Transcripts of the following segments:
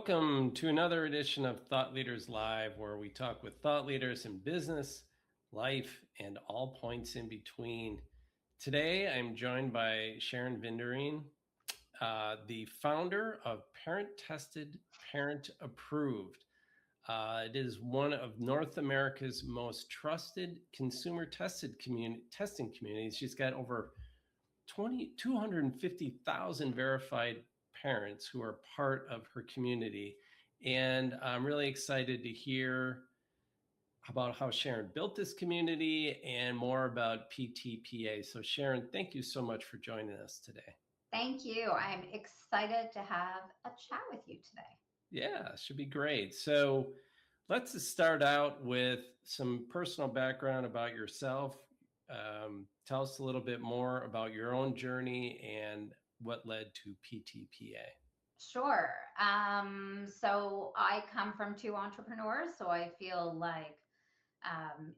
Welcome to another edition of Thought Leaders Live, where we talk with thought leaders in business, life, and all points in between. Today, I'm joined by Sharon Vinderine, the founder of Parent Tested, Parent Approved. It is one of North America's most trusted consumer testing communities. She's got over 250,000 verified parents who are part of her community. And I'm really excited to hear about how Sharon built this community and more about PTPA. So Sharon, thank you so much for joining us today. Thank you. I'm excited to have a chat with you today. Yeah, should be great. So let's start out with some personal background about yourself. Tell us a little bit more about your own journey and what led to PTPA. Sure. So I come from two entrepreneurs, so I feel like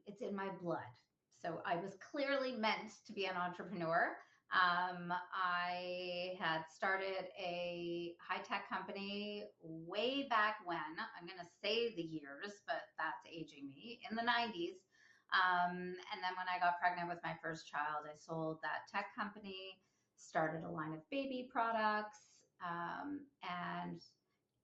it's in my blood. So I was clearly meant to be an entrepreneur. I had started a high-tech company way back when. I'm going to say the years, but that's aging me, in the 90s. And then when I got pregnant with my first child, I sold that tech company, started a line of baby products, and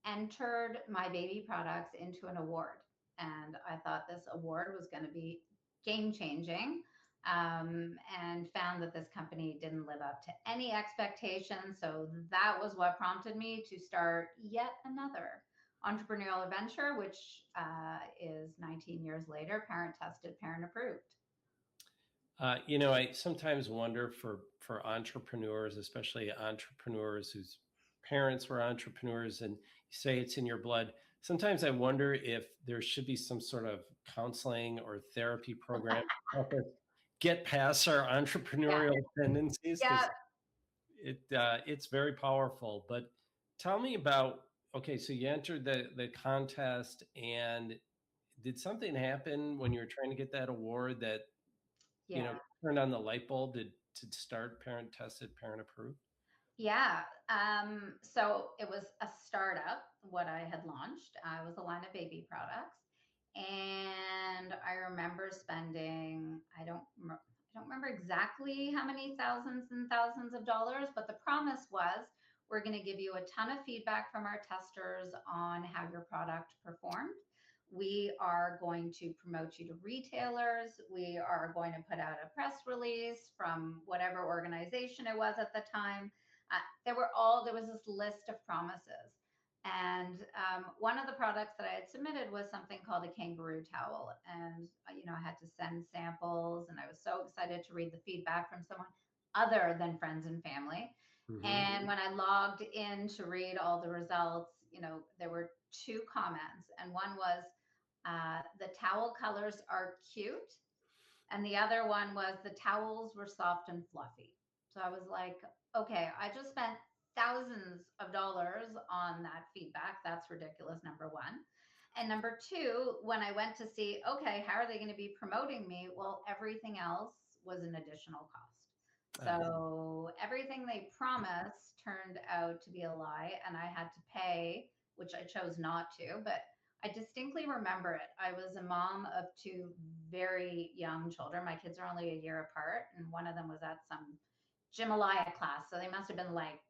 entered my baby products into an award. And I thought this award was going to be game-changing, and found that this company didn't live up to any expectations. So that was what prompted me to start yet another entrepreneurial venture, which is 19 years later, Parent Tested, Parent Approved. I sometimes wonder for entrepreneurs, especially entrepreneurs whose parents were entrepreneurs, and you say it's in your blood. Sometimes I wonder if there should be some sort of counseling or therapy program to help us get past our entrepreneurial tendencies. Yeah. It's very powerful. But tell me about, okay, so you entered the contest, and did something happen when you were trying to get that award that turned on the light bulb to start Parent Tested, Parent Approved? Yeah. So it was a startup, what I had launched. I was a line of baby products. And I remember spending, I don't remember exactly how many thousands and thousands of dollars, but the promise was, we're going to give you a ton of feedback from our testers on how your product performed. We are going to promote you to retailers. We are going to put out a press release from whatever organization it was at the time. There was this list of promises. And one of the products that I had submitted was something called a kangaroo towel. And, I had to send samples, and I was so excited to read the feedback from someone other than friends and family. Mm-hmm. And when I logged in to read all the results, there were two comments. And one was, the towel colors are cute. And the other one was, the towels were soft and fluffy. So I was like, okay, I just spent thousands of dollars on that feedback. That's ridiculous, number one. And number two, when I went to see, okay, how are they going to be promoting me? Well, everything else was an additional cost. So everything they promised turned out to be a lie, and I had to pay, which I chose not to, but I distinctly remember it. I was a mom of two very young children. My kids are only a year apart, and one of them was at some Himalaya class. So they must have been like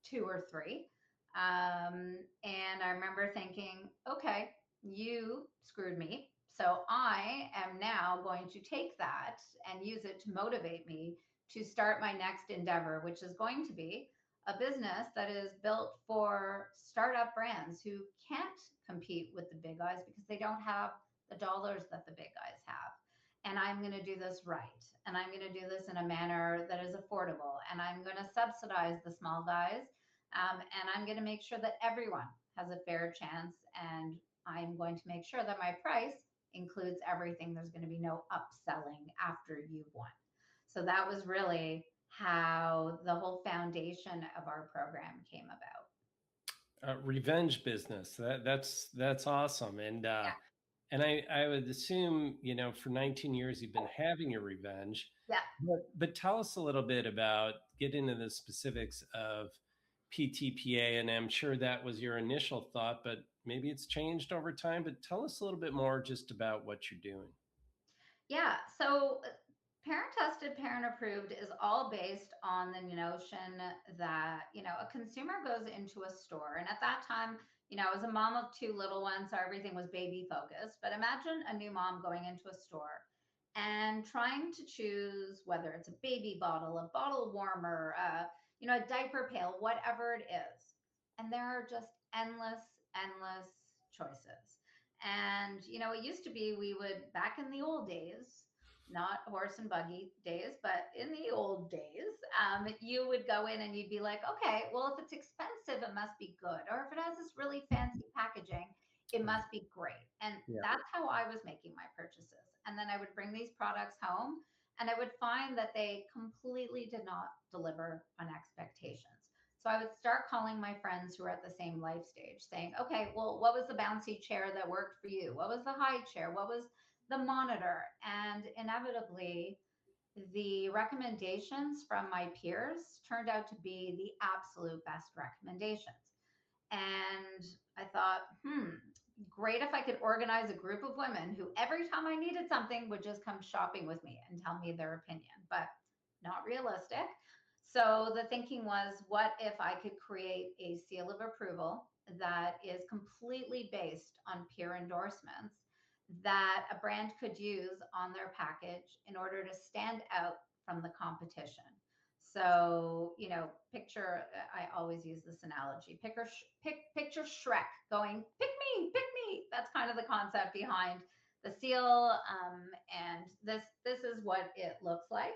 2 or 3. And I remember thinking, okay, you screwed me. So I am now going to take that and use it to motivate me to start my next endeavor, which is going to be a business that is built for startup brands who can't compete with the big guys because they don't have the dollars that the big guys have. And I'm going to do this right. And I'm going to do this in a manner that is affordable. And I'm going to subsidize the small guys. And I'm going to make sure that everyone has a fair chance. And I'm going to make sure that my price includes everything. There's going to be no upselling after you've won. So that was really how the whole foundation of our program came about. Revenge business. That's awesome. And I would assume, for 19 years, you've been having your revenge. Yeah. But tell us a little bit about, get into the specifics of PTPA. And I'm sure that was your initial thought, but maybe it's changed over time, but tell us a little bit more just about what you're doing. Yeah. So parent tested, parent approved is all based on the notion that, a consumer goes into a store. And at that time, I was a mom of two little ones, so everything was baby focused. But imagine a new mom going into a store and trying to choose whether it's a baby bottle, a bottle warmer, a diaper pail, whatever it is. And there are just endless choices. And, it used to be we would, back in the old days, not horse and buggy days, but in the old days, you would go in and you'd be like, okay, well, if it's expensive, it must be good. Or if it has this really fancy packaging, it Right. must be great. And Yeah. that's how I was making my purchases. And then I would bring these products home and I would find that they completely did not deliver on expectations. So I would start calling my friends who are at the same life stage saying, okay, well, what was the bouncy chair that worked for you? What was the high chair? What was the monitor? And inevitably, the recommendations from my peers turned out to be the absolute best recommendations. And I thought, great if I could organize a group of women who every time I needed something would just come shopping with me and tell me their opinion, but not realistic. So the thinking was, what if I could create a seal of approval that is completely based on peer endorsements that a brand could use on their package in order to stand out from the competition? So, picture, I always use this analogy. Picture Shrek going, pick me. That's kind of the concept behind the seal. And this is what it looks like.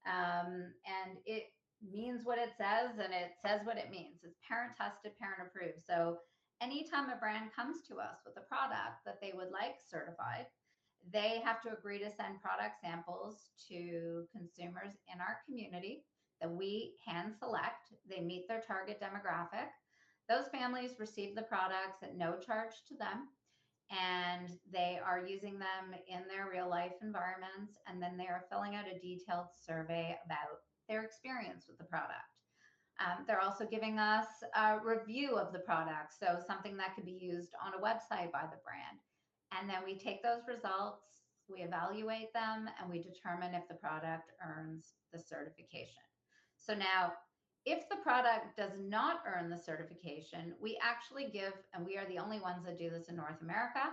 And it means what it says and it says what it means. It's parent tested, parent approved. So anytime a brand comes to us with a product that they would like certified, they have to agree to send product samples to consumers in our community that we hand select. They meet their target demographic. Those families receive the products at no charge to them, and they are using them in their real life environments. And then they are filling out a detailed survey about their experience with the product. They're also giving us a review of the product, so something that could be used on a website by the brand. And then we take those results, we evaluate them, and we determine if the product earns the certification. So now, if the product does not earn the certification, we actually give, and we are the only ones that do this in North America,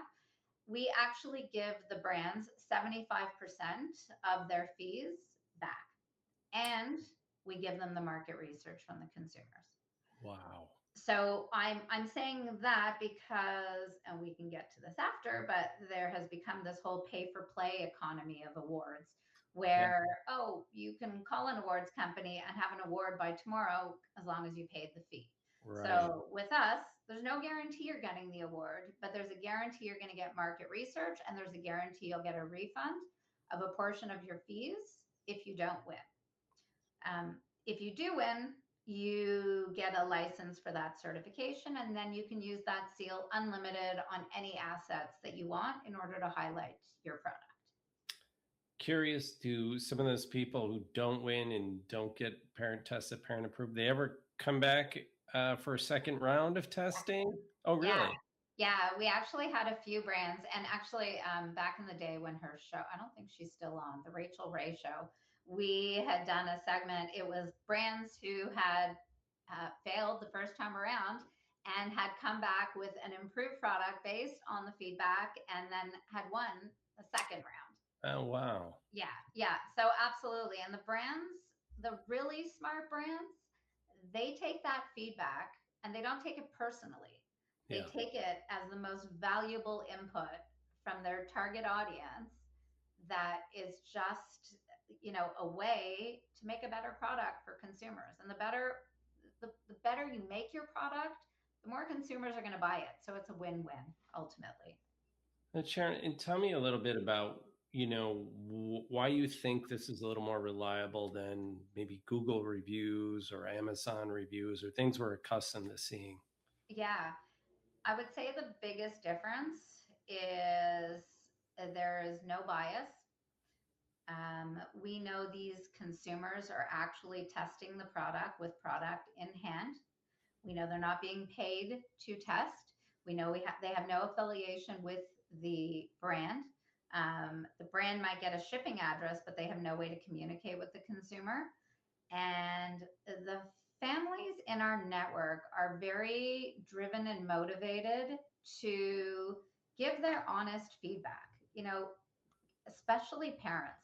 we actually give the brands 75% of their fees back. And we give them the market research from the consumers. Wow. So I'm saying that because, and we can get to this after, but there has become this whole pay for play economy of awards Yeah. where, oh, you can call an awards company and have an award by tomorrow as long as you paid the fee. Right. So with us, there's no guarantee you're getting the award, but there's a guarantee you're going to get market research, and there's a guarantee you'll get a refund of a portion of your fees if you don't win. If you do win, you get a license for that certification, and then you can use that seal unlimited on any assets that you want in order to highlight your product. Curious, do some of those people who don't win and don't get parent tested, parent approved, they ever come back for a second round of testing? Oh, Yeah. really? Yeah, we actually had a few brands, and actually, back in the day when her show, I don't think she's still on, the Rachel Ray show, we had done a segment. It was brands who had failed the first time around and had come back with an improved product based on the feedback, and then had won the second round. Oh, wow. Yeah. So absolutely. And the brands, the really smart brands, they take that feedback and they don't take it personally. They Yeah. take it as the most valuable input from their target audience that is just, a way to make a better product for consumers. And the better you make your product, the more consumers are going to buy it. So it's a win-win ultimately. And Sharon, and tell me a little bit about, why you think this is a little more reliable than maybe Google reviews or Amazon reviews or things we're accustomed to seeing. Yeah. I would say the biggest difference is there is no bias. We know these consumers are actually testing the product with product in hand. We know they're not being paid to test. We know they have no affiliation with the brand. The brand might get a shipping address, but they have no way to communicate with the consumer. And the families in our network are very driven and motivated to give their honest feedback. Especially parents.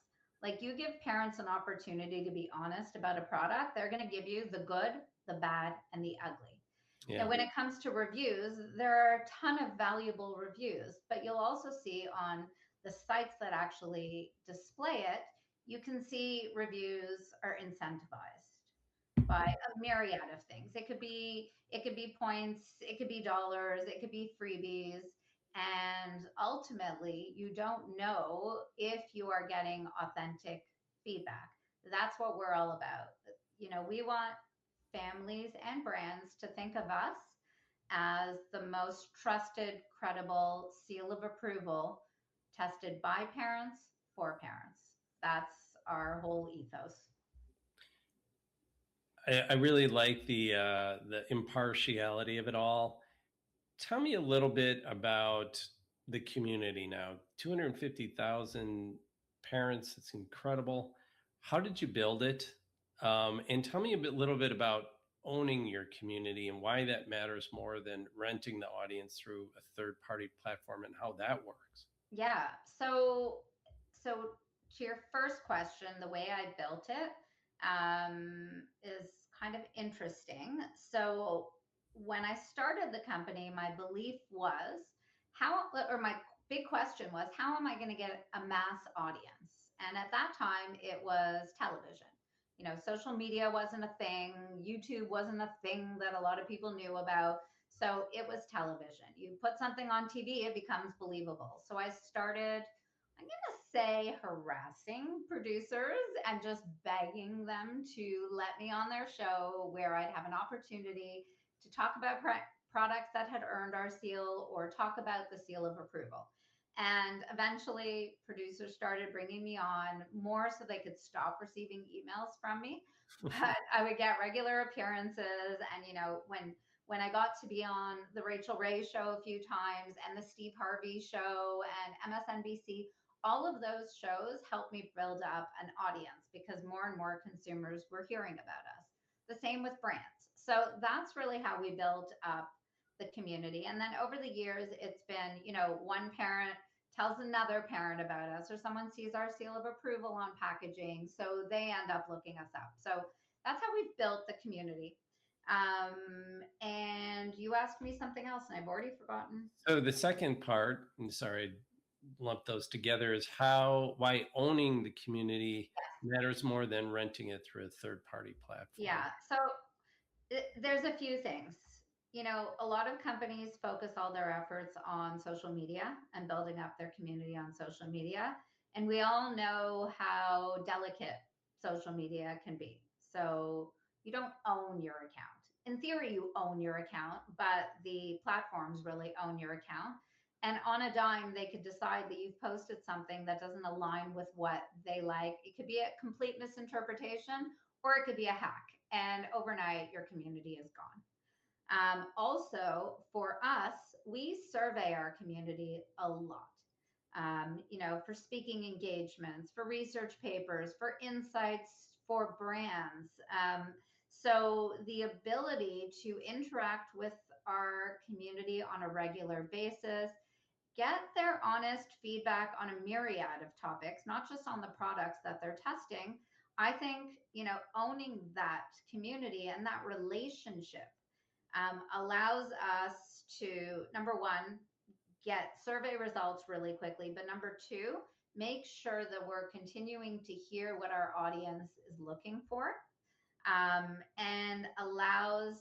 Like, you give parents an opportunity to be honest about a product, they're going to give you the good, the bad, and the ugly. Yeah. Now, when it comes to reviews, there are a ton of valuable reviews, but you'll also see on the sites that actually display it, you can see reviews are incentivized by a myriad of things. It could be points, it could be dollars, it could be freebies, and ultimately you don't know if you are getting authentic feedback. That's what we're all about. We want families and brands to think of us as the most trusted, credible seal of approval, tested by parents for parents. That's our whole ethos. I really like the impartiality of it all. Tell me a little bit about the community now. 250,000 parents. It's incredible. How did you build it? And tell me little bit about owning your community and why that matters more than renting the audience through a third party platform and how that works. Yeah. So to your first question, the way I built it is kind of interesting. So when I started the company, my belief was my big question was, how am I going to get a mass audience? And at that time, it was television. Social media wasn't a thing. YouTube wasn't a thing that a lot of people knew about. So it was television. You put something on TV, it becomes believable. So I started, I'm going to say, harassing producers and just begging them to let me on their show where I'd have an opportunity to talk about products that had earned our seal or talk about the seal of approval. And eventually, producers started bringing me on more so they could stop receiving emails from me. But I would get regular appearances. And, when I got to be on the Rachel Ray show a few times and the Steve Harvey show and MSNBC, all of those shows helped me build up an audience because more and more consumers were hearing about us. The same with brands. So that's really how we built up the community. And then over the years, it's been, one parent tells another parent about us, or someone sees our seal of approval on packaging. So they end up looking us up. So that's how we've built the community. And you asked me something else, and I've already forgotten. So the second part, I'm sorry, lump those together, is why owning the community matters more than renting it through a third party platform. Yeah. So there's a few things. A lot of companies focus all their efforts on social media and building up their community on social media. And we all know how delicate social media can be. So you don't own your account. In theory, you own your account, but the platforms really own your account. And on a dime, they could decide that you've posted something that doesn't align with what they like. It could be a complete misinterpretation, or it could be a hack. And overnight, your community is gone. Also, for us, we survey our community a lot. For speaking engagements, for research papers, for insights for brands. So the ability to interact with our community on a regular basis, get their honest feedback on a myriad of topics, not just on the products that they're testing. I think, owning that community and that relationship allows us to, number one, get survey results really quickly, but number two, make sure that we're continuing to hear what our audience is looking for, and allows,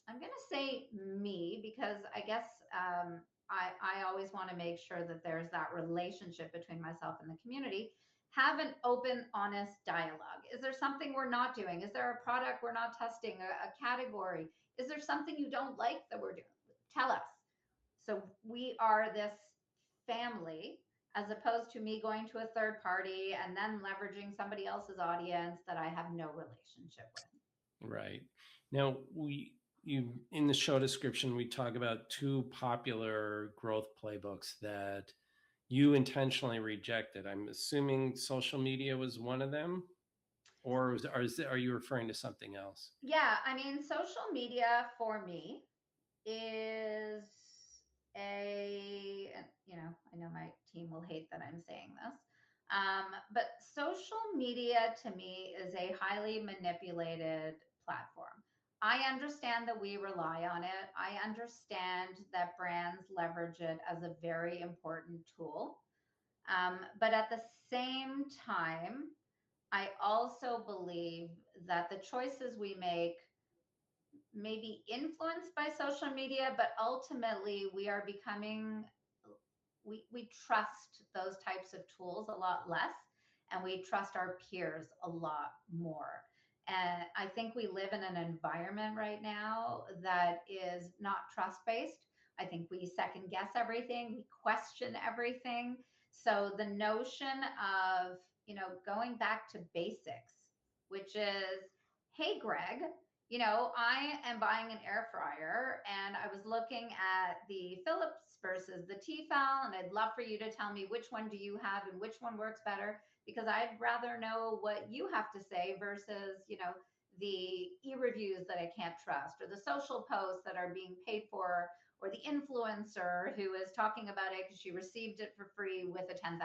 I'm going to say me, because I guess I always want to make sure that there's that relationship between myself and the community. Have an open, honest dialogue. Is there something we're not doing? Is there a product we're not testing, a category? Is there something you don't like that we're doing? Tell us. So we are this family, as opposed to me going to a third party and then leveraging somebody else's audience that I have no relationship with. Right. Now, you in the show description we talk about two popular growth playbooks that you intentionally rejected. I'm assuming social media was one of them, or are you referring to something else? Yeah, I mean, social media for me is I know my team will hate that I'm saying this, but social media to me is a highly manipulated platform. I understand that we rely on it. I understand that brands leverage it as a very important tool. But at the same time, I also believe that the choices we make may be influenced by social media, but ultimately we trust those types of tools a lot less, and we trust our peers a lot more. And I think we live in an environment right now that is not trust based. I think we second guess everything, we question everything. So the notion of, going back to basics, which is, hey, Greg, I am buying an air fryer and I was looking at the Philips versus the Tefal, and I'd love for you to tell me which one do you have and which one works better, because I'd rather know what you have to say versus, the e-reviews that I can't trust, or the social posts that are being paid for, or the influencer who is talking about it because she received it for free with a $10,000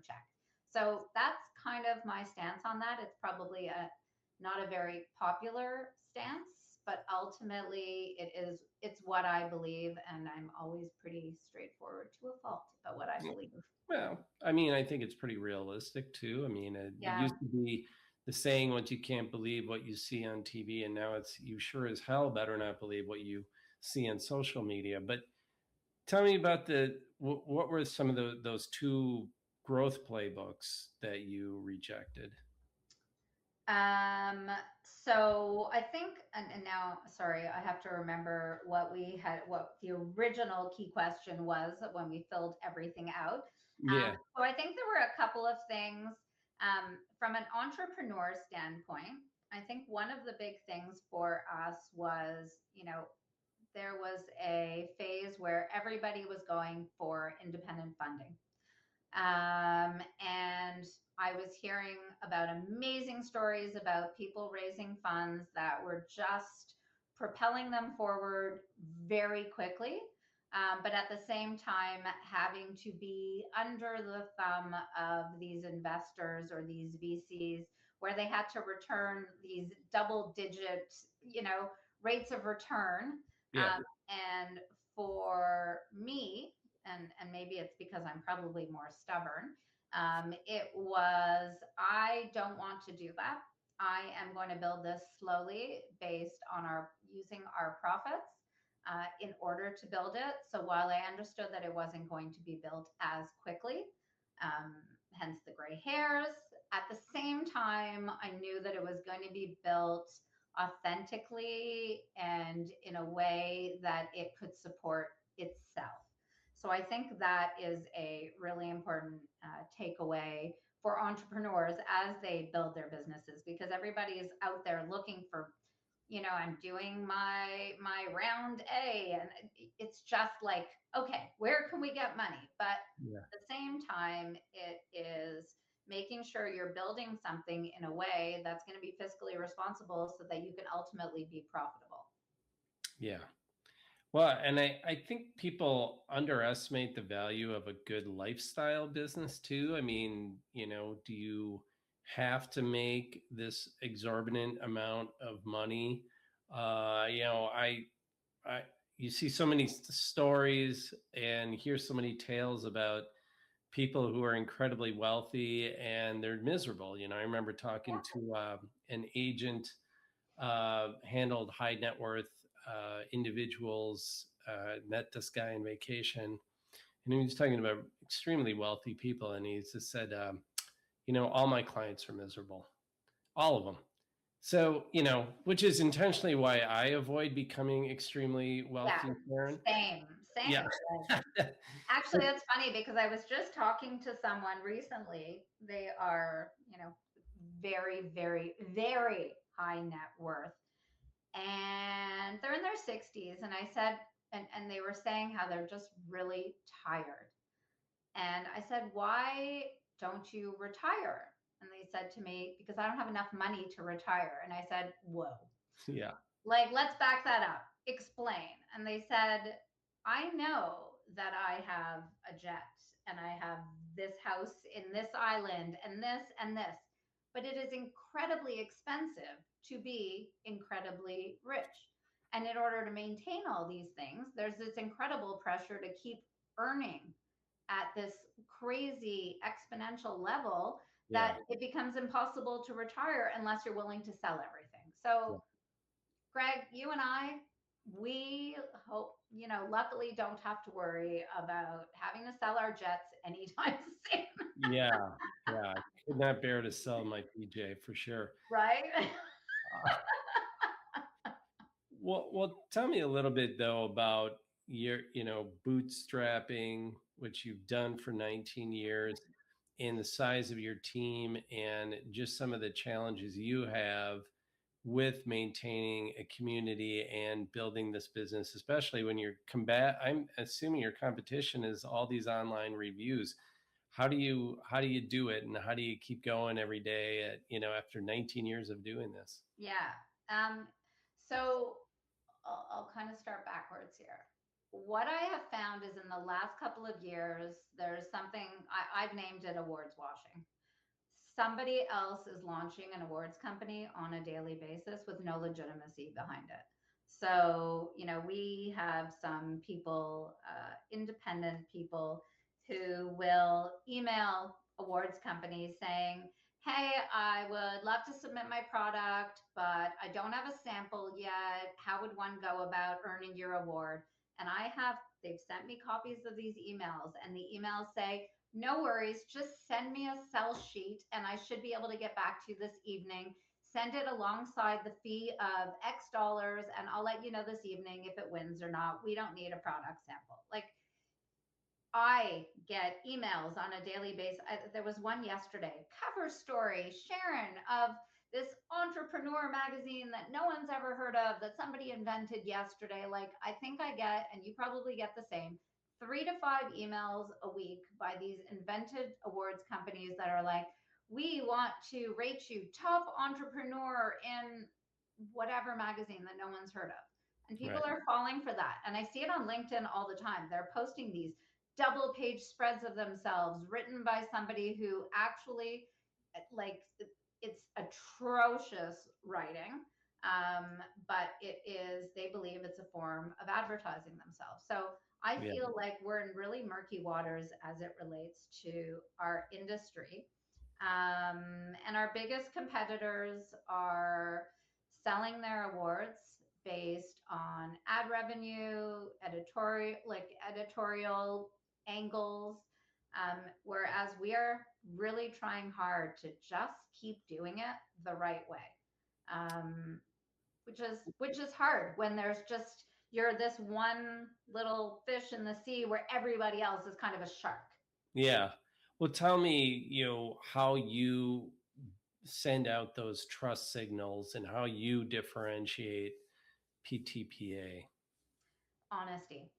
check. So that's kind of my stance on that. It's probably not a very popular stance, but ultimately it's what I believe, and I'm always pretty straightforward to a fault about what I believe. Well, I mean, I think it's pretty realistic too. I mean, it Yeah. used to be the saying, "Once you can't believe what you see on TV," and now it's you sure as hell better not believe what you see on social media. But tell me about what were some of those two growth playbooks that you rejected? Um, so I think, and now, sorry, I have to remember what the original key question was when we filled everything out. Yeah, So I think there were a couple of things from an entrepreneur standpoint. I think one of the big things for us was, there was a phase where everybody was going for independent funding. And I was hearing about amazing stories about people raising funds that were just propelling them forward very quickly. But at the same time, having to be under the thumb of these investors or these VCs, where they had to return these double digit, rates of return. yeah, And for me, and maybe it's because I'm probably more stubborn. It was, I don't want to do that. I am going to build this slowly based on our using our profits in order to build it. So while I understood that it wasn't going to be built as quickly, um, hence the gray hairs, at the same time, I knew that it was going to be built authentically and in a way that it could support itself. So I think that is a really important takeaway for entrepreneurs as they build their businesses, because everybody is out there looking for, I'm doing my round A, and it's just like, okay, where can we get money? But yeah, at the same time, it is making sure you're building something in a way that's going to be fiscally responsible so that you can ultimately be profitable. yeah. Well, and I think people underestimate the value of a good lifestyle business too. I mean, do you have to make this exorbitant amount of money? I you see so many stories and hear so many tales about people who are incredibly wealthy and they're miserable. I remember talking to an agent handled high net worth individuals. Met this guy on vacation, and he was talking about extremely wealthy people, and he just said, all my clients are miserable, all of them. So, which is intentionally why I avoid becoming extremely Yeah, wealthy, Karen. same. Yeah. Actually, that's funny because I was just talking to someone recently. They are, very, very, very high net worth. and they're in their 60s. And I said, and they were saying how they're just really tired. And I said, why don't you retire? And they said to me, because I don't have enough money to retire. And I said, whoa, Yeah. like, let's back that up. Explain. And they said, I know that I have a jet and I have this house in this island and this, but it is incredibly expensive to be incredibly rich. And in order to maintain all these things, there's this incredible pressure to keep earning at this crazy exponential level that Yeah. it becomes impossible to retire unless you're willing to sell everything. Yeah. So Greg, you and I, we hope, luckily don't have to worry about having to sell our jets anytime soon, Yeah. Yeah. I could not bear to sell my PJ for sure. right? Uh, well, tell me a little bit though about your, bootstrapping, which you've done for 19 years, and the size of your team, and just some of the challenges you have with maintaining a community and building this business, especially when I'm assuming your competition is all these online reviews. How do you do it, and how do you keep going every day after 19 years of doing this? Yeah. Um, so I'll kind of start backwards here. What I have found is in the last couple of years, there's something I've named it awards washing. Somebody else is launching an awards company on a daily basis with no legitimacy behind it. So, we have some people, independent people, who will email awards companies saying, hey, I would love to submit my product, but I don't have a sample yet. How would one go about earning your award? And they've sent me copies of these emails, and the emails say, no worries, just send me a sell sheet and I should be able to get back to you this evening. Send it alongside the fee of X dollars, and I'll let you know this evening if it wins or not. We don't need a product sample. Like, I get emails on a daily basis. There was one yesterday, cover story, Sharon, of this entrepreneur magazine that no one's ever heard of that somebody invented yesterday. Like, I think I get, and you probably get the same, 3 to 5 emails a week by these invented awards companies that are like, we want to rate you top entrepreneur in whatever magazine that no one's heard of. And people Right. are falling for that. And I see it on LinkedIn all the time. They're posting these double page spreads of themselves written by somebody who actually, like, it's atrocious writing, but they believe it's a form of advertising themselves. So I Yeah. feel like we're in really murky waters as it relates to our industry. And our biggest competitors are selling their awards based on ad revenue, editorial angles, whereas we are really trying hard to just keep doing it the right way, um, which is hard when there's just you're this one little fish in the sea where everybody else is kind of a shark. Yeah. Well, tell me, how you send out those trust signals and how you differentiate PTPA. Honesty.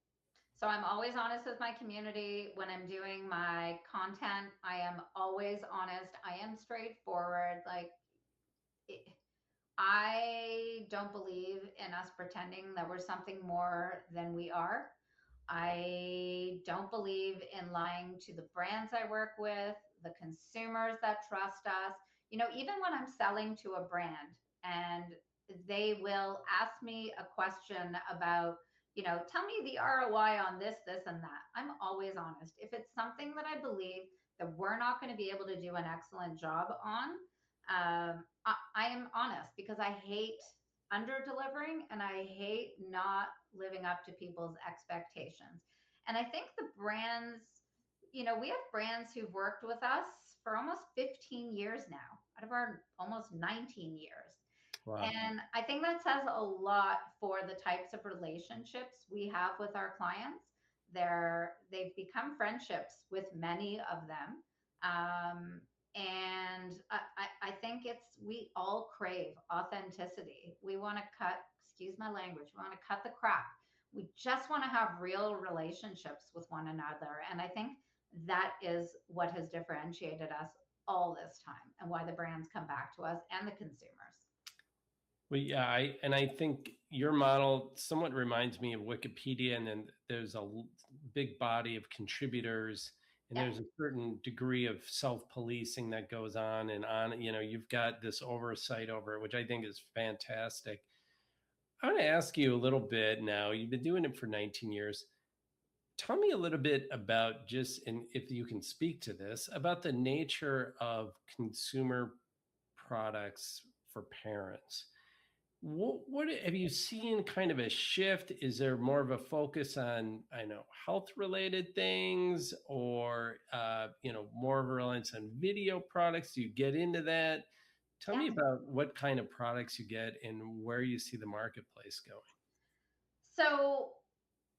So I'm always honest with my community when I'm doing my content. I am always honest. I am straightforward. Like, it, I don't believe in us pretending that we're something more than we are. I don't believe in lying to the brands I work with, the consumers that trust us. Even when I'm selling to a brand and they will ask me a question about, tell me the ROI on this, and that. I'm always honest. If it's something that I believe that we're not going to be able to do an excellent job on, I am honest because I hate under delivering and I hate not living up to people's expectations. And I think the brands, we have brands who've worked with us for almost 15 years now, out of our almost 19 years. Wow. And I think that says a lot for the types of relationships we have with our clients. They've become friendships with many of them. And I think we all crave authenticity. We want to cut, excuse my language, we want to cut the crap. We just want to have real relationships with one another. And I think that is what has differentiated us all this time and why the brands come back to us and the consumers. Well, yeah, I think your model somewhat reminds me of Wikipedia, and then there's a big body of contributors, and Yep. there's a certain degree of self-policing that goes on and on. You've got this oversight over it, which I think is fantastic. I want to ask you a little bit now. You've been doing it for 19 years. Tell me a little bit about just, and if you can speak to this, about the nature of consumer products for parents. What have you seen kind of a shift? Is there more of a focus on, I know, health related things, or more of a reliance on video products? Do you get into that? Tell Yeah. me about what kind of products you get and where you see the marketplace going. So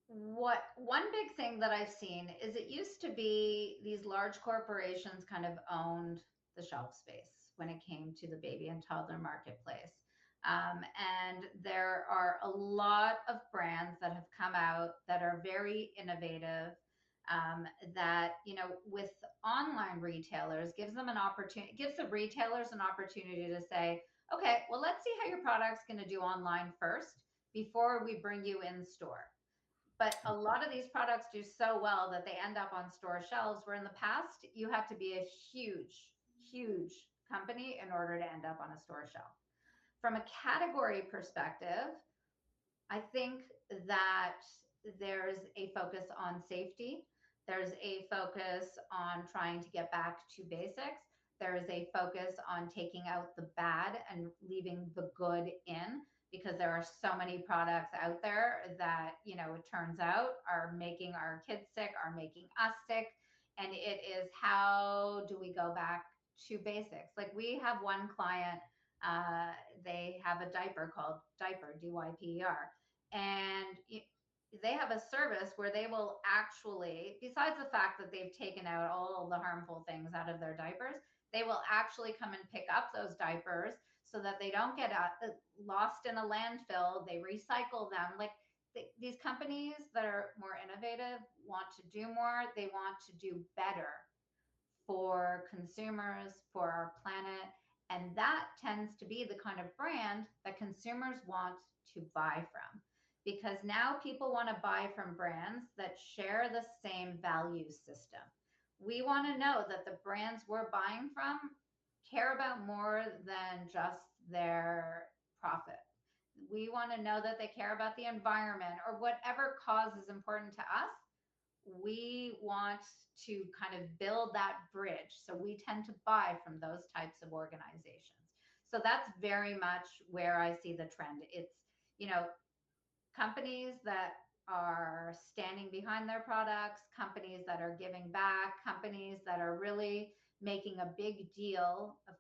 what one big thing that I've seen is it used to be these large corporations kind of owned the shelf space when it came to the baby and toddler marketplace. And there are a lot of brands that have come out that are very innovative. That with online retailers gives them an opportunity, gives the retailers an opportunity to say, okay, well, let's see how your product's going to do online first before we bring you in store. But a lot of these products do so well that they end up on store shelves, where in the past you had to be a huge, huge company in order to end up on a store shelf. From a category perspective, I think that there's a focus on safety. There's a focus on trying to get back to basics. There is a focus on taking out the bad and leaving the good in, because there are so many products out there that, it turns out are making our kids sick, are making us sick. And it is, how do we go back to basics? Like, we have one client, uh, they have a diaper called Diaper, DYPER, and they have a service where they will actually, besides the fact that they've taken out all the harmful things out of their diapers, they will actually come and pick up those diapers so that they don't get lost in a landfill. They recycle them. Like, these companies that are more innovative want to do more. They want to do better for consumers, for our planet. And that tends to be the kind of brand that consumers want to buy from. Because now people want to buy from brands that share the same value system. We want to know that the brands we're buying from care about more than just their profit. We want to know that they care about the environment, or whatever cause is important to us. We want to kind of build that bridge. So we tend to buy from those types of organizations. So that's very much where I see the trend. It's, you know, companies that are standing behind their products, companies that are giving back, companies that are really making a big deal of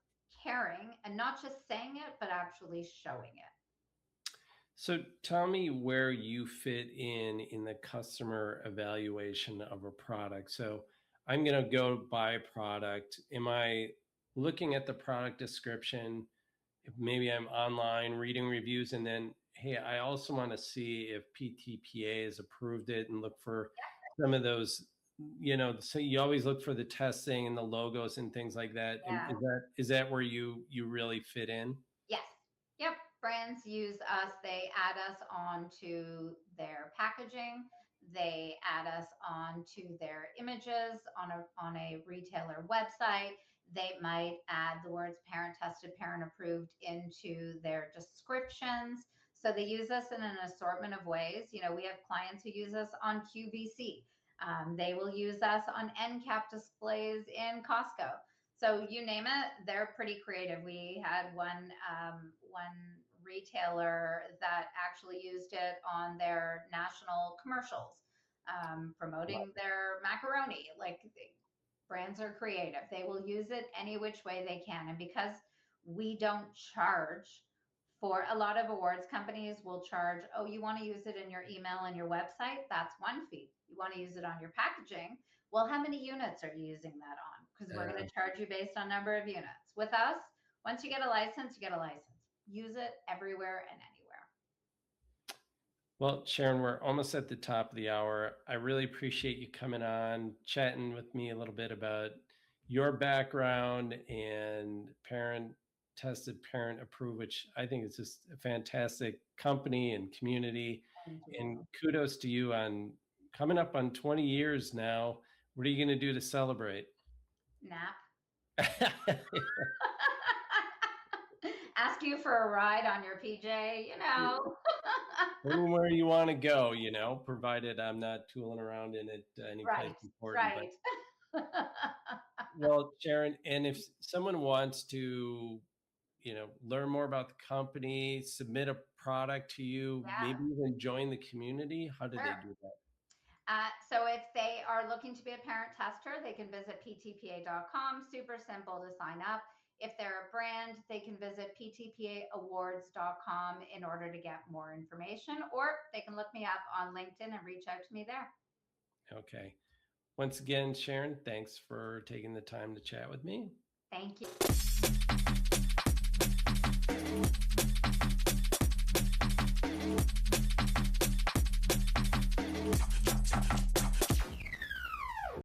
caring and not just saying it, but actually showing it. So tell me where you fit in the customer evaluation of a product. So I'm going to go buy a product. Am I looking at the product description? If maybe I'm online reading reviews, and then, hey, I also want to see if PTPA has approved it, and look for some of those, so you always look for the testing and the logos and things like that. And Yeah. is that where you really fit in? Yes. Yep. Brands use us. They add us onto their packaging. They add us onto their images on a retailer website. They might add the words parent tested, parent approved into their descriptions. So they use us in an assortment of ways. We have clients who use us on QVC. They will use us on end cap displays in Costco. So you name it, they're pretty creative. We had one retailer that actually used it on their national commercials, promoting their macaroni. Like, brands are creative; they will use it any which way they can. And because we don't charge for a lot of awards, companies will charge, oh, you want to use it in your email and your website? That's one fee. You want to use it on your packaging? Well, how many units are you using that on? Because we're going to charge you based on number of units. With us, Once you get a license, you get a license. Use it everywhere and anywhere. Well, Sharon, we're almost at the top of the hour. I really appreciate you coming on, chatting with me a little bit about your background and parent tested, parent approved, which I think is just a fantastic company and community. Thank you. And kudos to you on coming up on 20 years now. What are you going to do to celebrate? Nap. Ask you for a ride on your PJ, you know. Anywhere you want to go, provided I'm not tooling around in it any place Right, important. But right. well, Sharon, and if someone wants to, learn more about the company, submit a product to you, maybe Yeah, even join the community, how do they sure. do that? So if they are looking to be a parent tester, they can visit ptpa.com. Super simple to sign up. If they're a brand, they can visit ptpaawards.com in order to get more information, or they can look me up on LinkedIn and reach out to me there. Okay. Once again, Sharon, thanks for taking the time to chat with me. Thank you.